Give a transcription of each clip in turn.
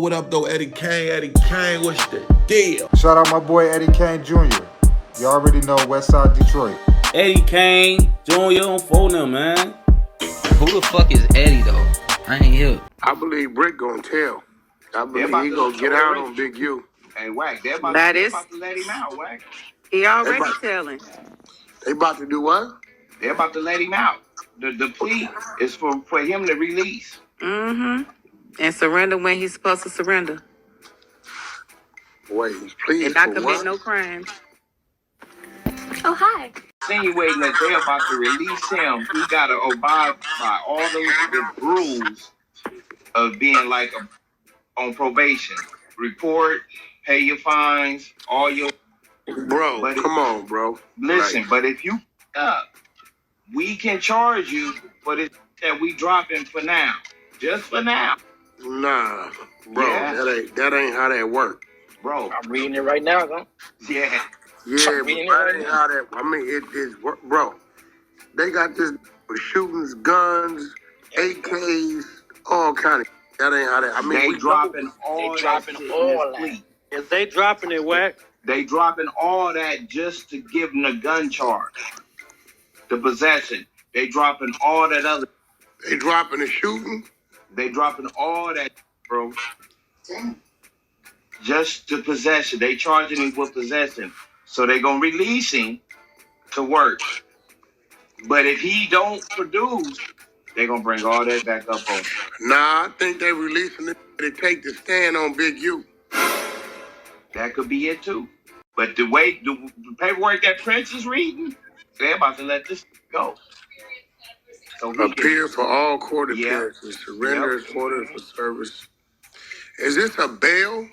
What up though, Eddie Kane? Eddie Kane, what's the deal? Shout out my boy Eddie Kane Jr. You already know Westside Detroit. Eddie Kane Jr. on phone them, man. Who the fuck is Eddie though? I ain't here. I believe Brick gonna tell. I believe he gonna get out on Big U. Hey, Wack, they're about to let him out, Wack. He already telling. They about to do what? They're about to let him out. The plea is for him to release. Mm-hmm. And surrender when he's supposed to surrender. Wait, please. And not commit no crimes. Oh, hi. Insinuating that they're about to release him, he got to abide by all the rules of being like on probation. Report, pay your fines, all your... Bro, come on, bro. Listen, but if you we can charge you for this that we dropping for now. Just for now. Nah, bro, Yeah. that ain't how that work. Bro. I'm reading it right now, though. Yeah. Yeah, but that ain't how that. I mean, it is, bro. They got this shootings, guns, AKs, all kind of. That ain't how that. I mean, They dropping all that. If they dropping it, Wack. They dropping all that just to give them a gun charge. The possession. They dropping all that other. They dropping the shooting. They dropping all that, bro. Just to possession. They charging him with possession. So they gonna release him to work. But if he don't produce, they gonna bring all that back up on him. Nah, I think they releasing it to take the stand on Big U. That could be it too. But the way the paperwork that Prince is reading, they're about to let this go. So appear for all court appearances, surrender as ordered for service. Is this a bail?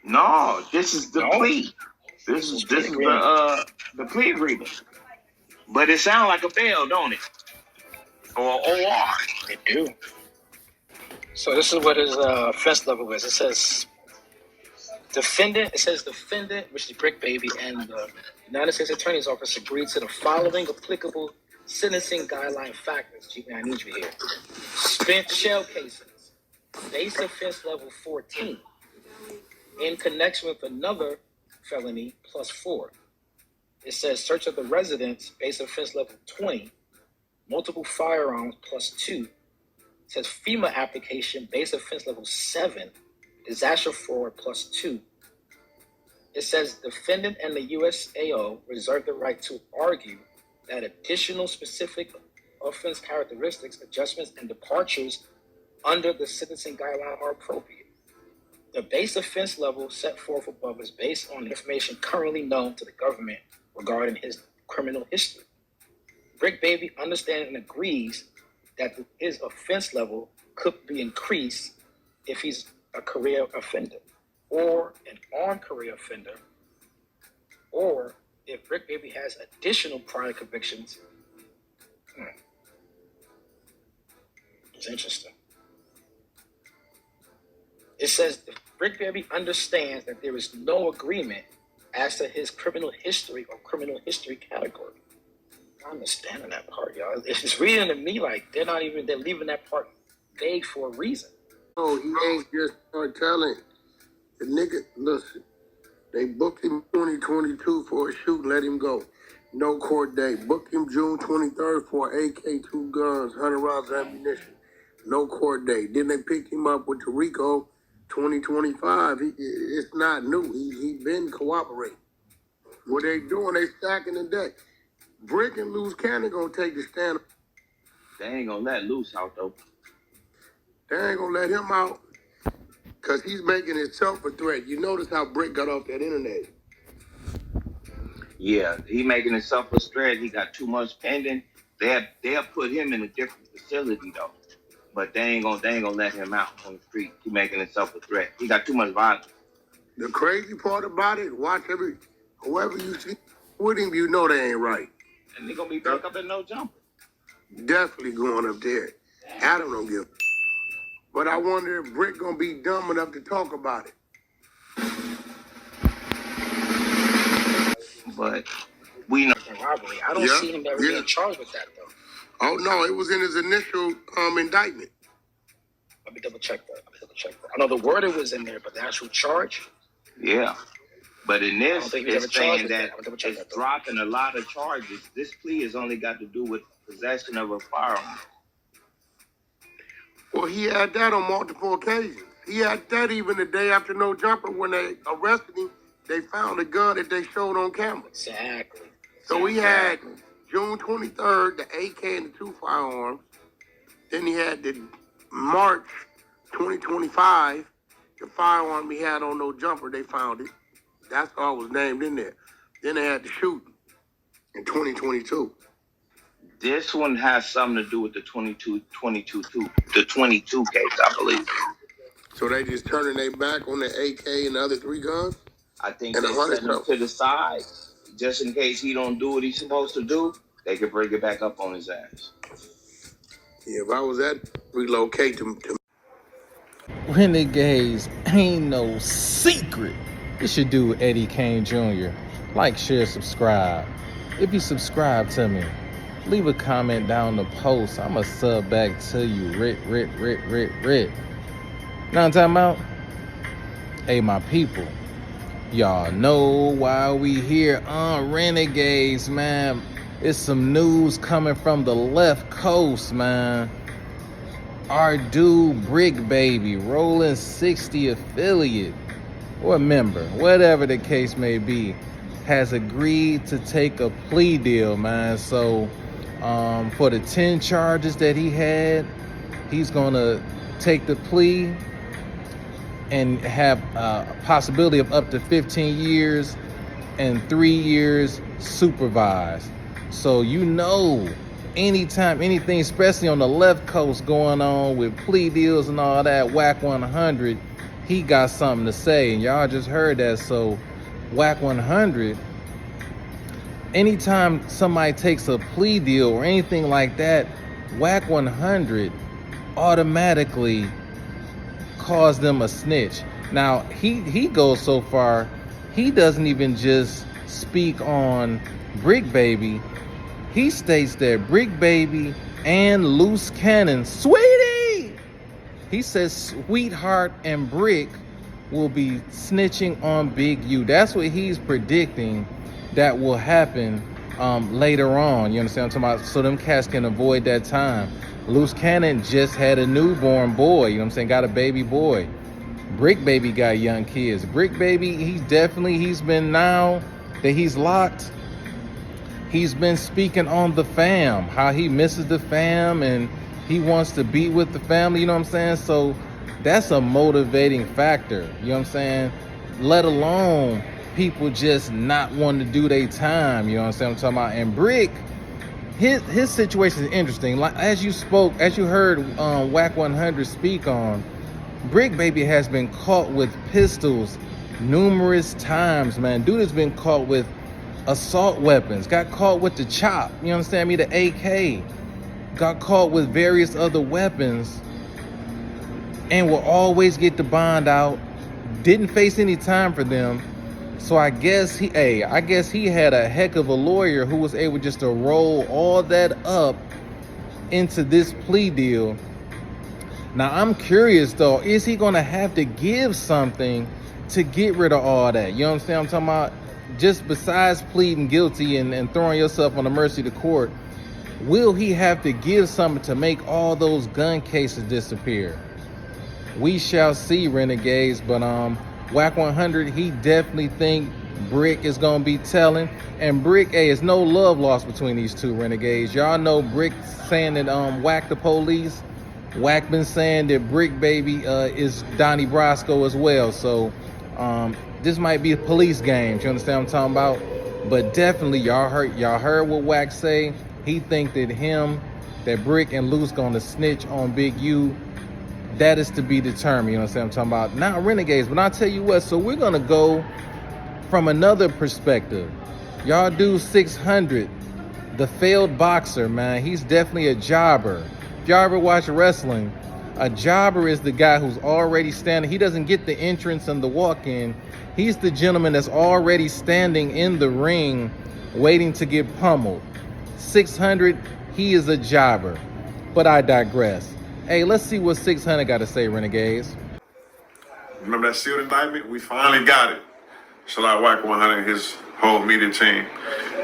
No, this is the plea. This is the plea agreement. But it sounds like a bail, don't it? Or OR. It do. So this is what his offense level is. It says defendant. It says defendant, which is Brick Baby, and the United States Attorney's Office agreed to the following applicable sentencing guideline factors. Gee, I need you here. Spent shell casings, base offense level 14, in connection with another felony +4. It says search of the residence, base offense level 20, multiple firearms +2. It says FEMA application, base offense level 7, disaster fraud +2. It says defendant and the USAO reserve the right to argue that additional specific offense characteristics, adjustments, and departures under the sentencing guideline are appropriate. The base offense level set forth above is based on information currently known to the government regarding his criminal history. Brick Baby understands and agrees that his offense level could be increased if he's a career offender or an on-career offender, or if Brick Baby has additional prior convictions. It's interesting. It says Brick Baby understands that there is no agreement as to his criminal history or criminal history category. I'm understanding that part, y'all. It's just reading to me like they're leaving that part vague for a reason. Oh, he ain't just start telling. The nigga, listen, they booked him 2022 for a shoot and let him go. No court date. Booked him June 23rd for AK-2 guns, 100 rounds of ammunition. No court date. Then they picked him up with the RICO 2025. It's not new. He been cooperating. What they doing, they stacking the deck. Brick and Loose Cannon gonna take the stand. They ain't gonna let Loose out though. They ain't gonna let him out because he's making himself a threat. You notice how Brick got off that internet. Yeah, he making himself a threat. He got too much pending. They'll put him in a different facility though. But they ain't gonna let him out on the street. He making himself a threat. He got too much violence. The crazy part about it, watch whoever you see with him, you know they ain't right. And they gonna be back up in no jumper. Definitely going up there. Adam don't give. But I wonder if Brick gonna be dumb enough to talk about it. But we know robbery. I don't see him ever being charged with that though. Oh no, it was in his initial indictment. Let me double check that. check that. I know the wording was in there, but the actual charge, Yeah. But in I don't this, think he was ever it's charged saying with that that. I'm double check it's that though. dropping a lot of charges. This plea has only got to do with possession of a firearm. Well, he had that on multiple occasions. He had that even the day after No Jumper when they arrested him. They found a gun that they showed on camera. Exactly. So he had June 23rd, the AK and the 2 firearms. Then he had the March 2025, the firearm he had on No Jumper. They found it. That's all was named in there. Then they had the shooting in 2022. This one has something to do with the 22 case, I believe. So they just turning their back on the AK and the other 3 guns? I think And they a hundred set him to the side just in case he don't do what he's supposed to do. They could bring it back up on his ass. Yeah, if I was at relocate to Renegades ain't no secret. It's your dude Eddie Kane Jr. Like, share, subscribe. If you subscribe to me, leave a comment down the post. I'ma sub back to you. Rit. Now I'm talking about? Hey, my people. Y'all know why we here on Renegades, man. It's some news coming from the left coast, man. Our dude Brick Baby, Rolling 60 affiliate or member, whatever the case may be, has agreed to take a plea deal, man. So for the 10 charges that he had, he's gonna take the plea and have a possibility of up to 15 years and 3 years supervised. So you know, anytime anything, especially on the left coast, going on with plea deals and all that, Whack 100, he got something to say, and y'all just heard that. So Whack 100, anytime somebody takes a plea deal or anything like that, Whack 100 automatically calls them a snitch. Now he goes so far, he doesn't even just speak on Brick Baby. He states that Brick Baby and Loose Cannon, Sweetie, he says Sweetheart and Brick will be snitching on Big U. That's what he's predicting that will happen later on. You understand what I'm talking about? So them cats can avoid that time. Loose Cannon just had a newborn boy, you know what I'm saying? Got a baby boy. Brick Baby got young kids. Brick Baby, he's been, now that he's locked, he's been speaking on the fam, how he misses the fam and he wants to be with the family, you know what I'm saying? So that's a motivating factor, you know what I'm saying? Let alone people just not wanting to do their time, you know what I'm saying? I'm talking about. And Brick, his situation is interesting. Like as you heard Whack 100 speak on, Brick Baby has been caught with pistols numerous times, man. Dude has been caught with assault weapons, got caught with the chop, you understand me, the AK, got caught with various other weapons, and will always get the bond out, didn't face any time for them. So I guess he had a heck of a lawyer who was able just to roll all that up into this plea deal. Now I'm curious though, is he gonna have to give something to get rid of all that? You know what I'm saying? I'm talking about, just besides pleading guilty and throwing yourself on the mercy of the court, will he have to give something to make all those gun cases disappear? We shall see, Renegades. But Whack 100, he definitely think Brick is gonna be telling. And Brick, it's no love lost between these two, Renegades. Y'all know Brick saying that Whack the police. Whack been saying that Brick Baby is Donnie Brasco as well. So this might be a police game. You understand what I'm talking about? But definitely, y'all heard what Whack say. He think that Brick and Loose gonna snitch on Big U. That is to be determined. You know what I'm talking about? Now, Renegades, but I'll tell you what. So we're gonna go from another perspective. Y'all do 600, the failed boxer, man. He's definitely a jobber. If y'all ever watch wrestling, a jobber is the guy who's already standing. He doesn't get the entrance and the walk-in. He's the gentleman that's already standing in the ring waiting to get pummeled. 600, he is a jobber. But I digress. Hey, let's see what 600 got to say, Renegades. Remember that sealed indictment? We finally got it. Shout out Wack 100 and his whole media team.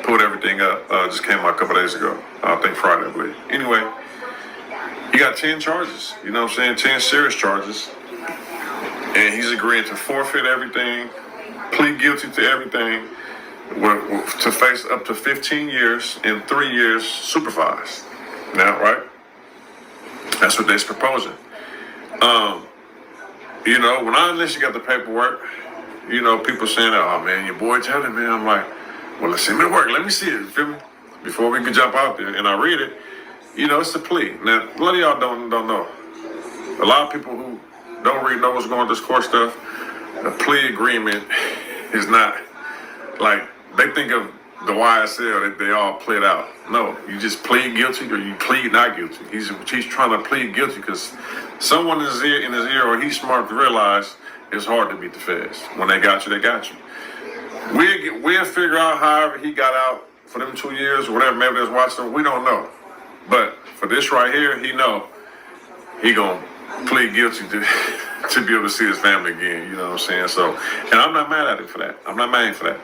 Pulled everything up. Just came out a couple days ago. I think Friday, I believe. Anyway, he got 10 charges. You know what I'm saying? 10 serious charges. And he's agreeing to forfeit everything, plead guilty to everything, to face up to 15 years and 3 years supervised. Now, right? That's what they're proposing. You know, when I initially got the paperwork, you know, people saying, oh man, your boy telling me, I'm like, well, let's see me work. Let me see it, you feel me? Before we can jump out there. And I read it, you know, it's a plea. Now, a lot of y'all don't know. A lot of people who don't really know what's going on with this court stuff, a plea agreement is not like, they think of the YSL that they all plead out. No, you just plead guilty or you plead not guilty. He's trying to plead guilty because someone in his ear or he's smart to realize it's hard to beat the feds. When they got you, they got you. We'll figure out however he got out for them 2 years or whatever, maybe that's watching him, we don't know. But for this right here, he know he gonna plead guilty to be able to see his family again, you know what I'm saying? So, and I'm not mad at him for that. I'm not mad for that.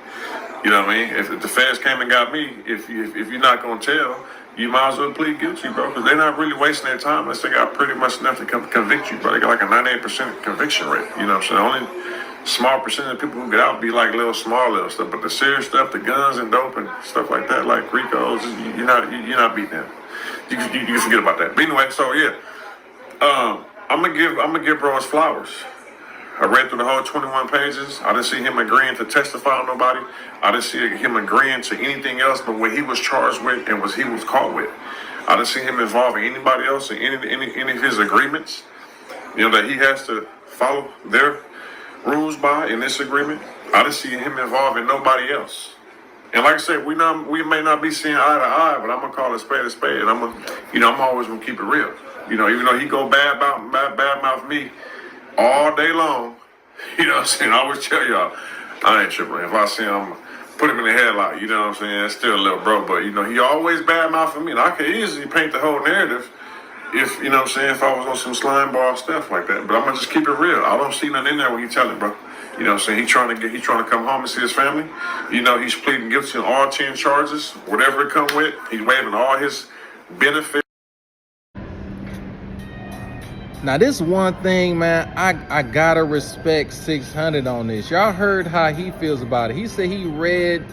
You know what I mean? If the feds came and got me, if you're not gonna tell, you might as well plead guilty, bro, because they're not really wasting their time unless they got pretty much enough to convict you, bro. They got like a 98% conviction rate, you know what I'm saying? Only small percentage of people who get out be like little stuff, but the serious stuff, the guns and dope and stuff like that, like Ricos, you're not beating them. You can forget about that. But anyway, so yeah, I'm gonna give bro his flowers. I read through the whole 21 pages. I didn't see him agreeing to testify on nobody. I didn't see him agreeing to anything else but what he was charged with and what he was caught with. I didn't see him involving anybody else in any of his agreements. You know, that he has to follow their rules by in this agreement. I didn't see him involving nobody else. And like I said, we may not be seeing eye to eye, but I'm gonna call a spade, and I'm always gonna keep it real. You know, even though he go bad mouth me all day long, you know what I'm saying? I always tell y'all, I ain't tripping. If I see him, put him in the headlock, you know what I'm saying? It's still a little bro, but you know, he always bad mouthing me. And I could easily paint the whole narrative if, you know what I'm saying, if I was on some slime ball stuff like that. But I'm gonna just keep it real. I don't see nothing in there when you tell it, bro. You know what I'm saying? He's trying to come home and see his family. You know, he's pleading guilty on all 10 charges, whatever it come with. He's waiving all his benefits. Now this one thing, man, I gotta respect 600 on this. Y'all heard how he feels about it. He said he read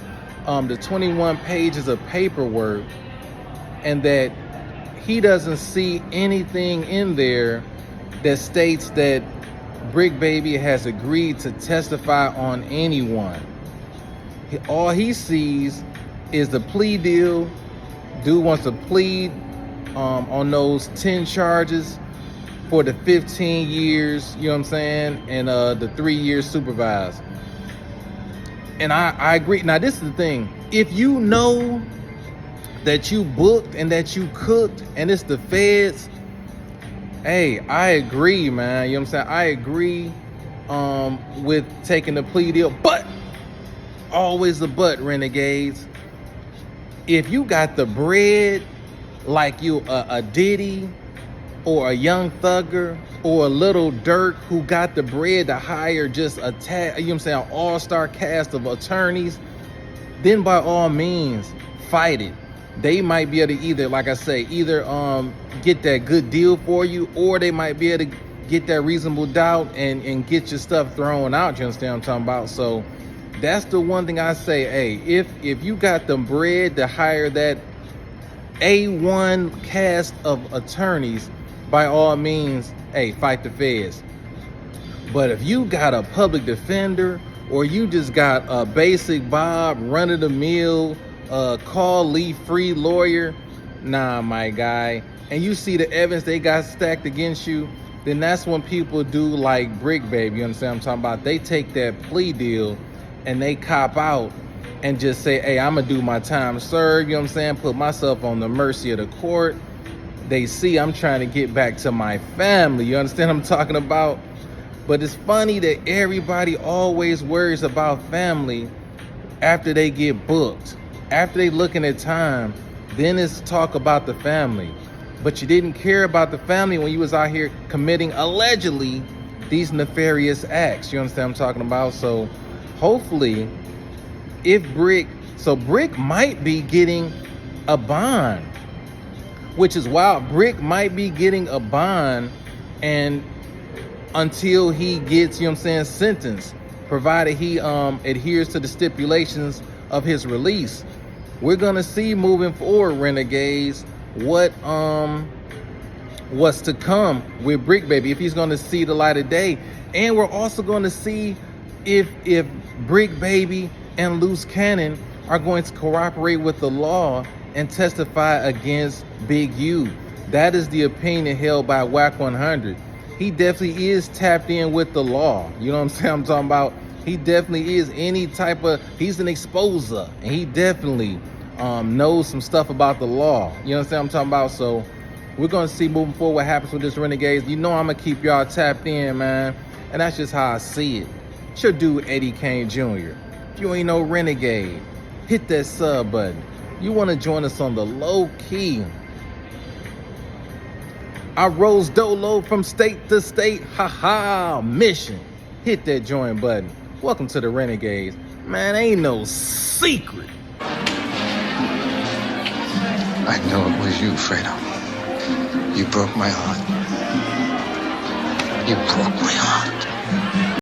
the 21 pages of paperwork and that he doesn't see anything in there that states that Brick Baby has agreed to testify on anyone. All he sees is the plea deal. Dude wants to plead on those 10 charges for the 15 years, you know what I'm saying, and the 3 years supervised. And I agree. Now, this is the thing. If you know that you booked and that you cooked and it's the feds, hey, I agree, man. You know what I'm saying? I agree with taking the plea deal. But, always a but, renegades. If you got the bread like you a Diddy, or a Young Thugger, or a Little Durk who got the bread to hire just you know what I'm saying, an all-star cast of attorneys, then by all means, fight it. They might be able to either, like I say, get that good deal for you, or they might be able to get that reasonable doubt and get your stuff thrown out, you understand what I'm talking about? So that's the one thing I say, hey, if you got the bread to hire that A1 cast of attorneys, by all means, hey, fight the feds. But if you got a public defender, or you just got a basic Bob, run-of-the-mill, call Lee free lawyer, nah, my guy, and you see the evidence they got stacked against you, then that's when people do like Brick Baby, you understand what I'm talking about? They take that plea deal and they cop out and just say, hey, I'm gonna do my time served, you know what I'm saying? Put myself on the mercy of the court. They see I'm trying to get back to my family. You understand what I'm talking about? But it's funny that everybody always worries about family after they get booked. After they looking at time, then it's talk about the family. But you didn't care about the family when you was out here committing allegedly these nefarious acts. You understand what I'm talking about? So hopefully, if Brick might be getting a bond, which is wild. Brick might be getting a bond and until he gets, you know what I'm saying, sentenced, provided he adheres to the stipulations of his release. We're gonna see moving forward, Renegades, what's to come with Brick Baby, if he's gonna see the light of day. And we're also gonna see if Brick Baby and Loose Cannon are going to cooperate with the law and testify against Big U. That is the opinion held by Wack 100. He definitely is tapped in with the law. You know what I'm saying? I'm talking about, he definitely is he's an exposer, and he definitely knows some stuff about the law. You know what I'm talking about? So we're gonna see moving forward what happens with this Renegades. You know I'm gonna keep y'all tapped in, man. And that's just how I see it. It's your dude, Eddie Kane Jr. If you ain't no Renegade, hit that sub button. You want to join us on the low key. I rose dolo from state to state. Ha mission. Hit that join button. Welcome to the Renegades. Man, ain't no secret. I know it was you, Fredo. You broke my heart. You broke my heart.